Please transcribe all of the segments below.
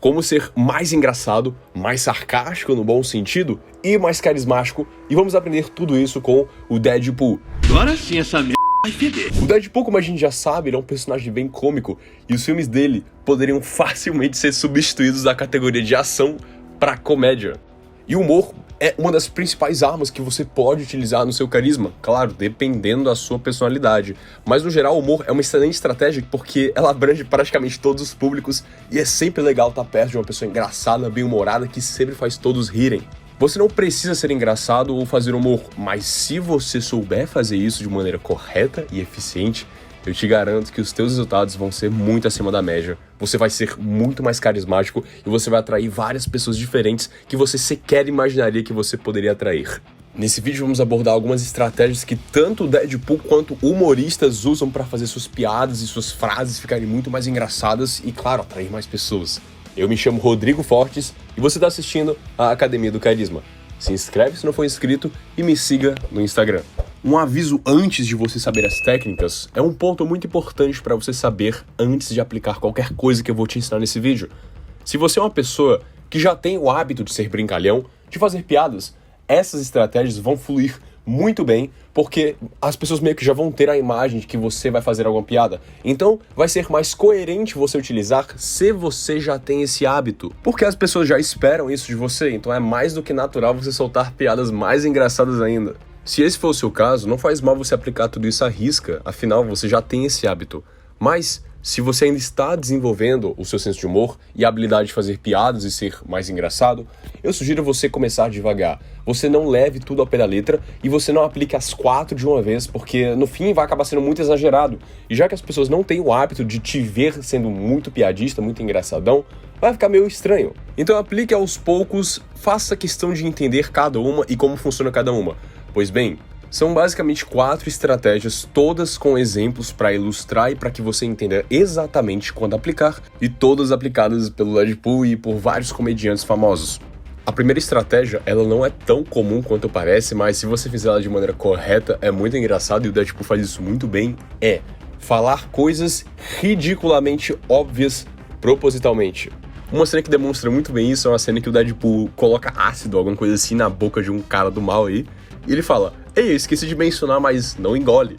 como ser mais engraçado, mais sarcástico no bom sentido e mais carismático, e vamos aprender tudo isso com o Deadpool. Agora sim essa merda vai feder. O Deadpool, como a gente já sabe, ele é um personagem bem cômico, e os filmes dele poderiam facilmente ser substituídos da categoria de ação para comédia. E o humor é uma das principais armas que você pode utilizar no seu carisma, claro, dependendo da sua personalidade. Mas no geral, o humor é uma excelente estratégia porque ela abrange praticamente todos os públicos e é sempre legal estar perto de uma pessoa engraçada, bem-humorada, que sempre faz todos rirem. Você não precisa ser engraçado ou fazer humor, mas se você souber fazer isso de maneira correta e eficiente, eu te garanto que os teus resultados vão ser muito acima da média. Você vai ser muito mais carismático e você vai atrair várias pessoas diferentes que você sequer imaginaria que você poderia atrair. Nesse vídeo vamos abordar algumas estratégias que tanto o Deadpool quanto humoristas usam para fazer suas piadas e suas frases ficarem muito mais engraçadas e, claro, atrair mais pessoas. Eu me chamo Rodrigo Fortes e você está assistindo a Academia do Carisma. Se inscreve se não for inscrito e me siga no Instagram. Um aviso antes de você saber as técnicas é um ponto muito importante para você saber antes de aplicar qualquer coisa que eu vou te ensinar nesse vídeo. Se você é uma pessoa que já tem o hábito de ser brincalhão, de fazer piadas, essas estratégias vão fluir muito bem, porque as pessoas meio que já vão ter a imagem de que você vai fazer alguma piada. Então, vai ser mais coerente você utilizar se você já tem esse hábito, porque as pessoas já esperam isso de você, então é mais do que natural você soltar piadas mais engraçadas ainda. Se esse for o seu caso, não faz mal você aplicar tudo isso à risca, afinal você já tem esse hábito. Mas, se você ainda está desenvolvendo o seu senso de humor e a habilidade de fazer piadas e ser mais engraçado, eu sugiro você começar devagar. Você não leve tudo ao pé da letra e você não aplique as 4 de uma vez, porque no fim vai acabar sendo muito exagerado. E já que as pessoas não têm o hábito de te ver sendo muito piadista, muito engraçadão, vai ficar meio estranho. Então aplique aos poucos, faça questão de entender cada uma e como funciona cada uma. Pois bem, são basicamente 4 estratégias, todas com exemplos para ilustrar e para que você entenda exatamente quando aplicar, e todas aplicadas pelo Deadpool e por vários comediantes famosos. A primeira estratégia, ela não é tão comum quanto parece, mas se você fizer ela de maneira correta, é muito engraçado e o Deadpool faz isso muito bem, é falar coisas ridiculamente óbvias propositalmente. Uma cena que demonstra muito bem isso é uma cena que o Deadpool coloca ácido, alguma coisa assim, na boca de um cara do mal aí, e ele fala: "Ei, eu esqueci de mencionar, mas não engole."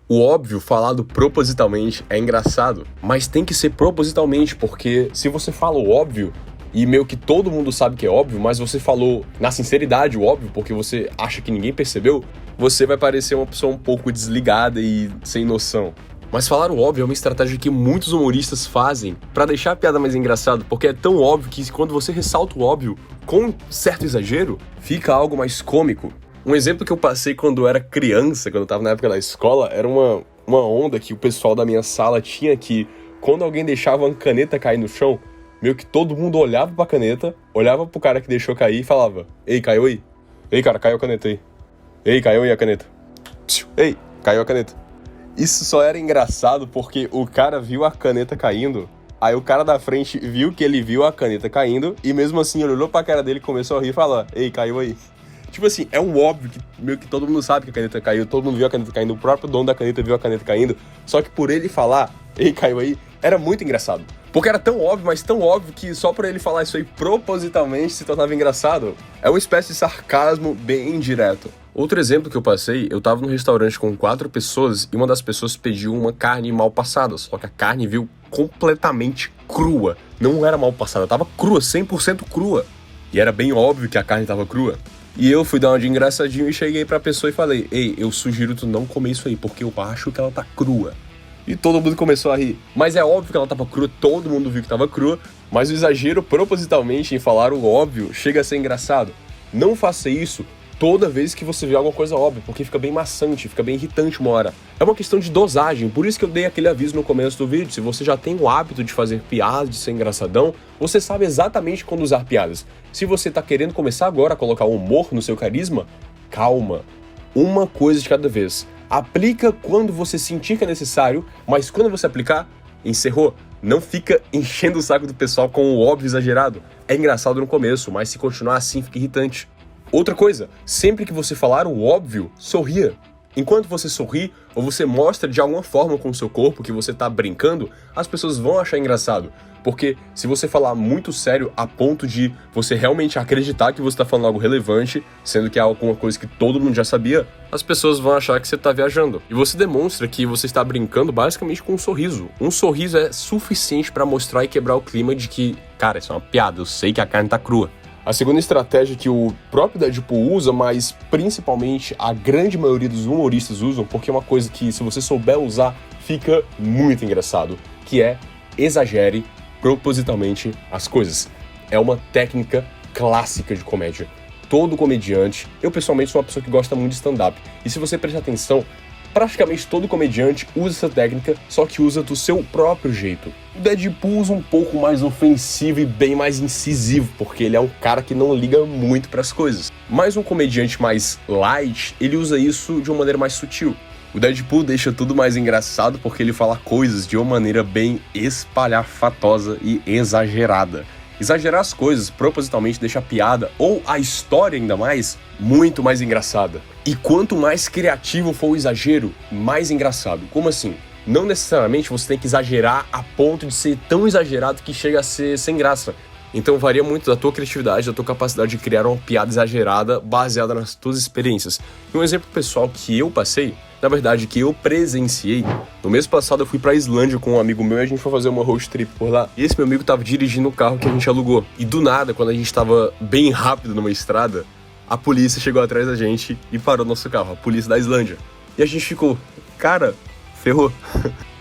O óbvio falado propositalmente é engraçado, mas tem que ser propositalmente, porque se você fala o óbvio, e meio que todo mundo sabe que é óbvio, mas você falou na sinceridade o óbvio, porque você acha que ninguém percebeu, você vai parecer uma pessoa um pouco desligada e sem noção. Mas falar o óbvio é uma estratégia que muitos humoristas fazem pra deixar a piada mais engraçada, porque é tão óbvio que quando você ressalta o óbvio com certo exagero, fica algo mais cômico. Um exemplo que eu passei quando eu era criança, quando eu tava na época da escola, era uma onda que o pessoal da minha sala tinha que, quando alguém deixava uma caneta cair no chão, meio que todo mundo olhava pra caneta, olhava pro cara que deixou cair e falava: "Ei, caiu aí? Ei, cara, caiu a caneta aí. Ei, caiu aí a caneta. Ei, caiu a caneta." Isso só era engraçado porque o cara viu a caneta caindo, aí o cara da frente viu que ele viu a caneta caindo e mesmo assim ele olhou pra cara dele e começou a rir e falar: "Ei, caiu aí." Tipo assim, é um óbvio que meio que todo mundo sabe que a caneta caiu, todo mundo viu a caneta caindo, o próprio dono da caneta viu a caneta caindo, só que por ele falar: "Ei, caiu aí", era muito engraçado. Porque era tão óbvio, mas tão óbvio que só por ele falar isso aí propositalmente se tornava engraçado. É uma espécie de sarcasmo bem direto. Outro exemplo que eu passei, eu tava num restaurante com 4 pessoas e uma das pessoas pediu uma carne mal passada, só que a carne veio completamente crua. Não era mal passada, tava crua, 100% crua. E era bem óbvio que a carne tava crua. E eu fui dar uma de engraçadinho e cheguei pra pessoa e falei: "Ei, eu sugiro tu não comer isso aí, porque eu acho que ela tá crua." E todo mundo começou a rir. Mas é óbvio que ela tava crua, todo mundo viu que tava crua, mas o exagero propositalmente em falar o óbvio chega a ser engraçado. Não faça isso toda vez que você vê alguma coisa óbvia, porque fica bem maçante, fica bem irritante uma hora. É uma questão de dosagem, por isso que eu dei aquele aviso no começo do vídeo. Se você já tem o hábito de fazer piadas, de ser engraçadão, você sabe exatamente quando usar piadas. Se você tá querendo começar agora a colocar humor no seu carisma, calma. Uma coisa de cada vez. Aplica quando você sentir que é necessário, mas quando você aplicar, encerrou. Não fica enchendo o saco do pessoal com o óbvio exagerado. É engraçado no começo, mas se continuar assim fica irritante. Outra coisa, sempre que você falar o óbvio, sorria. Enquanto você sorri ou você mostra de alguma forma com o seu corpo que você tá brincando, as pessoas vão achar engraçado. Porque se você falar muito sério a ponto de você realmente acreditar que você tá falando algo relevante, sendo que é alguma coisa que todo mundo já sabia, as pessoas vão achar que você tá viajando. E você demonstra que você está brincando basicamente com um sorriso. Um sorriso é suficiente pra mostrar e quebrar o clima de que, cara, isso é uma piada, eu sei que a carne tá crua. A segunda estratégia que o próprio Deadpool usa, mas principalmente a grande maioria dos humoristas usam, porque é uma coisa que, se você souber usar, fica muito engraçado, que é exagere propositalmente as coisas. É uma técnica clássica de comédia. Todo comediante, eu pessoalmente sou uma pessoa que gosta muito de stand-up, e se você prestar atenção, praticamente todo comediante usa essa técnica, só que usa do seu próprio jeito. O Deadpool usa um pouco mais ofensivo e bem mais incisivo, porque ele é um cara que não liga muito pras coisas. Mas um comediante mais light, ele usa isso de uma maneira mais sutil. O Deadpool deixa tudo mais engraçado porque ele fala coisas de uma maneira bem espalhafatosa e exagerada. Exagerar as coisas propositalmente deixa a piada, ou a história ainda mais, muito mais engraçada. E quanto mais criativo for o exagero, mais engraçado. Como assim? Não necessariamente você tem que exagerar a ponto de ser tão exagerado que chega a ser sem graça. Então varia muito da tua criatividade, da tua capacidade de criar uma piada exagerada baseada nas tuas experiências. E um exemplo pessoal que eu passei, na verdade que eu presenciei, no mês passado eu fui pra Islândia com um amigo meu e a gente foi fazer uma road trip por lá. E esse meu amigo tava dirigindo o carro que a gente alugou. E do nada, quando a gente tava bem rápido numa estrada, a polícia chegou atrás da gente e parou nosso carro, a polícia da Islândia. E a gente ficou, cara, ferrou.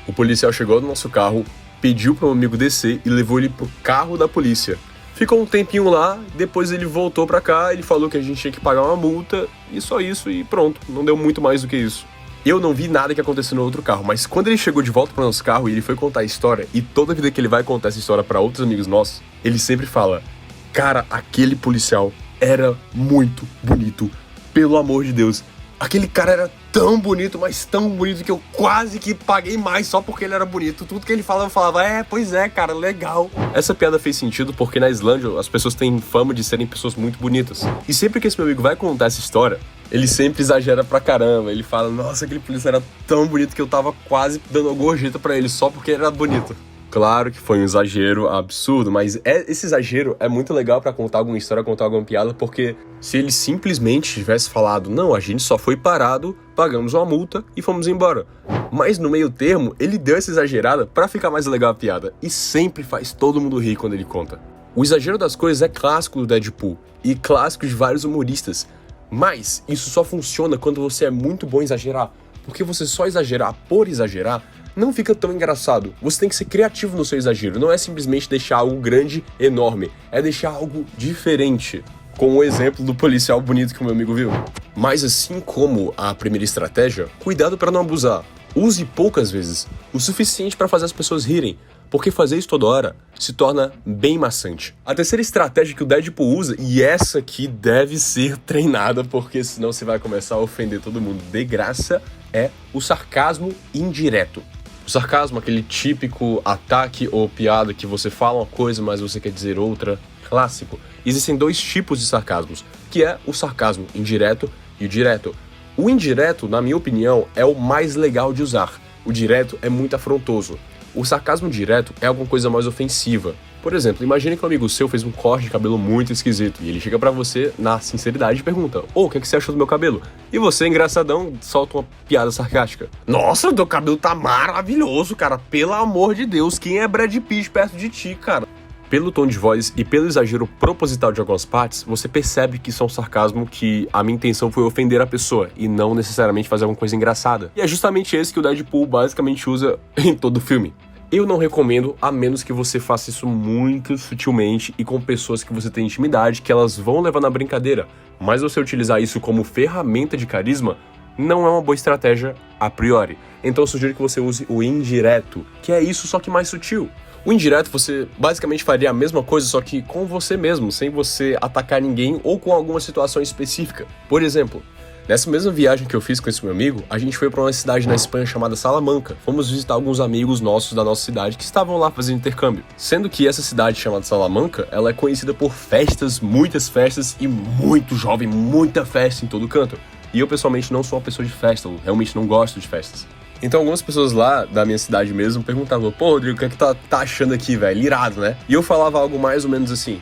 O policial chegou no nosso carro, pediu para um amigo descer e levou ele pro carro da polícia. Ficou um tempinho lá, depois ele voltou pra cá, ele falou que a gente tinha que pagar uma multa e só isso e pronto, não deu muito mais do que isso. Eu não vi nada que aconteceu no outro carro, mas quando ele chegou de volta pro nosso carro e ele foi contar a história, e toda vida que ele vai contar essa história pra outros amigos nossos, ele sempre fala, cara, aquele policial era muito bonito, pelo amor de Deus. Aquele cara era tão bonito, mas tão bonito que eu quase que paguei mais só porque ele era bonito. Tudo que ele falava, eu falava, pois é, cara, legal. Essa piada fez sentido porque na Islândia as pessoas têm fama de serem pessoas muito bonitas. E sempre que esse meu amigo vai contar essa história, ele sempre exagera pra caramba. Ele fala, nossa, aquele policial era tão bonito que eu tava quase dando uma gorjeta pra ele só porque ele era bonito. Claro que foi um exagero absurdo, mas esse exagero é muito legal pra contar alguma história, contar alguma piada, porque se ele simplesmente tivesse falado, não, a gente só foi parado, pagamos uma multa e fomos embora. Mas no meio termo, ele deu essa exagerada pra ficar mais legal a piada, e sempre faz todo mundo rir quando ele conta. O exagero das coisas é clássico do Deadpool, e clássico de vários humoristas, mas isso só funciona quando você é muito bom em exagerar, porque você só exagerar por exagerar, não fica tão engraçado. Você tem que ser criativo no seu exagero. Não é simplesmente deixar algo grande, enorme. É deixar algo diferente. Com o exemplo do policial bonito que o meu amigo viu. Mas assim como a primeira estratégia, cuidado para não abusar. Use poucas vezes. O suficiente para fazer as pessoas rirem. Porque fazer isso toda hora se torna bem maçante. A terceira estratégia que o Deadpool usa, e essa aqui deve ser treinada, porque senão você vai começar a ofender todo mundo de graça, é o sarcasmo indireto. O sarcasmo, aquele típico ataque ou piada que você fala uma coisa, mas você quer dizer outra, clássico. Existem dois tipos de sarcasmos, que é o sarcasmo indireto e o direto. O indireto, na minha opinião, é o mais legal de usar. O direto é muito afrontoso. O sarcasmo direto é alguma coisa mais ofensiva. Por exemplo, imagine que um amigo seu fez um corte de cabelo muito esquisito e ele chega pra você na sinceridade e pergunta: o que você achou do meu cabelo? E você, engraçadão, solta uma piada sarcástica. Nossa, teu cabelo tá maravilhoso, cara. Pelo amor de Deus, quem é Brad Pitt perto de ti, cara? Pelo tom de voz e pelo exagero proposital de algumas partes, você percebe que isso é um sarcasmo que a minha intenção foi ofender a pessoa e não necessariamente fazer alguma coisa engraçada. E é justamente esse que o Deadpool basicamente usa em todo o filme. Eu não recomendo, a menos que você faça isso muito sutilmente e com pessoas que você tem intimidade, que elas vão levar na brincadeira. Mas você utilizar isso como ferramenta de carisma não é uma boa estratégia a priori. Então eu sugiro que você use o indireto, que é isso só que mais sutil. O indireto você basicamente faria a mesma coisa, só que com você mesmo, sem você atacar ninguém ou com alguma situação específica. Por exemplo, nessa mesma viagem que eu fiz com esse meu amigo, a gente foi para uma cidade na Espanha chamada Salamanca. Fomos visitar alguns amigos nossos da nossa cidade que estavam lá fazendo intercâmbio. Sendo que essa cidade chamada Salamanca, ela é conhecida por festas, muitas festas e muito jovem, muita festa em todo canto. E eu, pessoalmente, não sou uma pessoa de festa, eu realmente não gosto de festas. Então, algumas pessoas lá da minha cidade mesmo perguntavam: pô, Rodrigo, o que é que tá achando aqui, velho? Irado, né? E eu falava algo mais ou menos assim: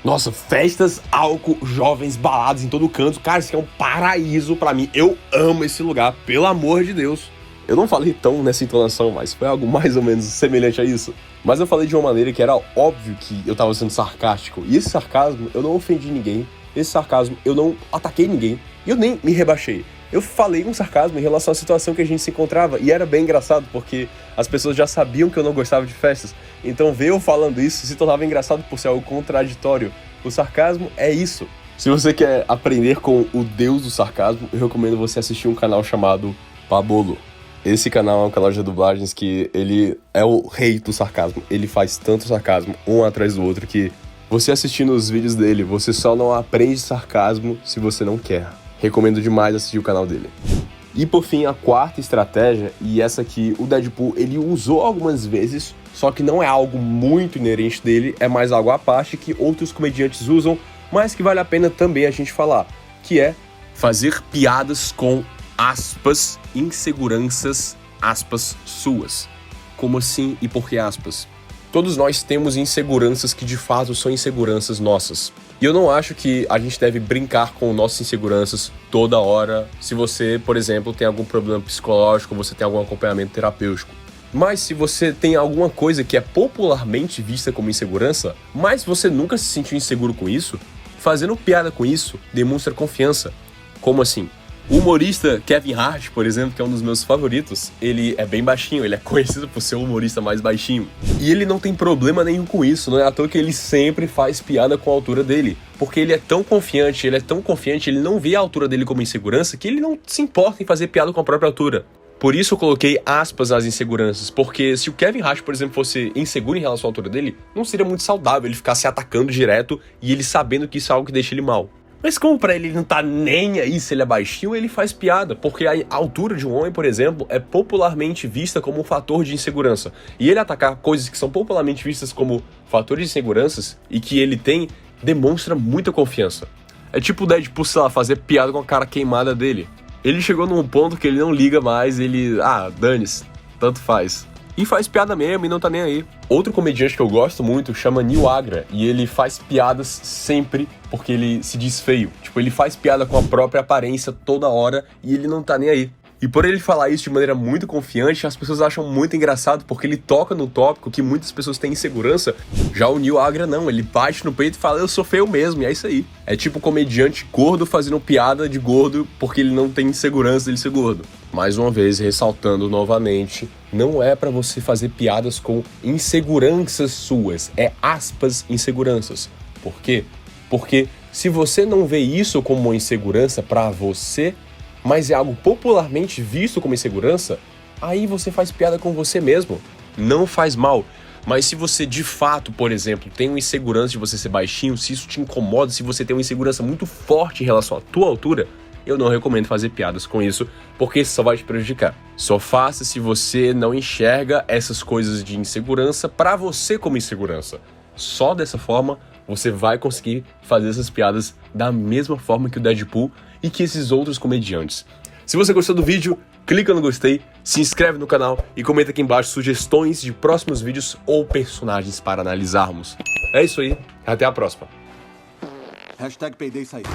nossa, festas, álcool, jovens, baladas em todo canto. Cara, isso aqui é um paraíso pra mim. Eu amo esse lugar, pelo amor de Deus. Eu não falei tão nessa entonação, mas foi algo mais ou menos semelhante a isso. Mas eu falei de uma maneira que era óbvio que eu tava sendo sarcástico. E esse sarcasmo, eu não ofendi ninguém. Esse sarcasmo, eu não ataquei ninguém. E eu nem me rebaixei. Eu falei um sarcasmo em relação à situação que a gente se encontrava. E era bem engraçado, porque as pessoas já sabiam que eu não gostava de festas. Então ver eu falando isso se tornava engraçado por ser algo contraditório. O sarcasmo é isso. Se você quer aprender com o deus do sarcasmo, eu recomendo você assistir um canal chamado Pabolo. Esse canal é um canal de dublagens que ele é o rei do sarcasmo. Ele faz tanto sarcasmo, um atrás do outro, que você assistindo os vídeos dele, você só não aprende sarcasmo se você não quer. Recomendo demais assistir o canal dele. E por fim, a quarta estratégia, e essa aqui o Deadpool ele usou algumas vezes, só que não é algo muito inerente dele, é mais algo à parte que outros comediantes usam, mas que vale a pena também a gente falar, que é fazer piadas com aspas, inseguranças, aspas, suas. Como assim e por que aspas? Todos nós temos inseguranças que de fato são inseguranças nossas. E eu não acho que a gente deve brincar com nossas inseguranças toda hora, se você, por exemplo, tem algum problema psicológico, você tem algum acompanhamento terapêutico. Mas se você tem alguma coisa que é popularmente vista como insegurança, mas você nunca se sentiu inseguro com isso, fazendo piada com isso demonstra confiança. Como assim? O humorista Kevin Hart, por exemplo, que é um dos meus favoritos, ele é bem baixinho, ele é conhecido por ser o humorista mais baixinho. E ele não tem problema nenhum com isso, não é à toa que ele sempre faz piada com a altura dele. Porque ele é tão confiante, ele não vê a altura dele como insegurança, que ele não se importa em fazer piada com a própria altura. Por isso eu coloquei aspas nas inseguranças, porque se o Kevin Hart, por exemplo, fosse inseguro em relação à altura dele, não seria muito saudável ele ficar se atacando direto e ele sabendo que isso é algo que deixa ele mal. Mas como pra ele não tá nem aí se ele é baixinho, ele faz piada, porque a altura de um homem, por exemplo, é popularmente vista como um fator de insegurança. E ele atacar coisas que são popularmente vistas como fatores de inseguranças e que ele tem, demonstra muita confiança. É tipo o Deadpool, sei lá, fazer piada com a cara queimada dele. Ele chegou num ponto que ele não liga mais, dane-se, tanto faz. E faz piada mesmo e não tá nem aí. Outro comediante que eu gosto muito chama Neil Agra. E ele faz piadas sempre porque ele se diz feio. Tipo, ele faz piada com a própria aparência toda hora e ele não tá nem aí. E por ele falar isso de maneira muito confiante, as pessoas acham muito engraçado porque ele toca no tópico que muitas pessoas têm insegurança. Já o Neil Agra não, ele bate no peito e fala: eu sou feio mesmo, e é isso aí. É tipo um comediante gordo fazendo piada de gordo porque ele não tem insegurança dele ser gordo. Mais uma vez, ressaltando novamente, não é pra você fazer piadas com inseguranças suas, é aspas inseguranças. Por quê? Porque se você não vê isso como uma insegurança pra você, mas é algo popularmente visto como insegurança, aí você faz piada com você mesmo. Não faz mal. Mas se você de fato, por exemplo, tem uma insegurança de você ser baixinho, se isso te incomoda, se você tem uma insegurança muito forte em relação à tua altura, eu não recomendo fazer piadas com isso, porque isso só vai te prejudicar. Só faça se você não enxerga essas coisas de insegurança pra você como insegurança. Só dessa forma você vai conseguir fazer essas piadas da mesma forma que o Deadpool e que esses outros comediantes. Se você gostou do vídeo, clica no gostei, se inscreve no canal e comenta aqui embaixo sugestões de próximos vídeos ou personagens para analisarmos. É isso aí, até a próxima. #peidei sair.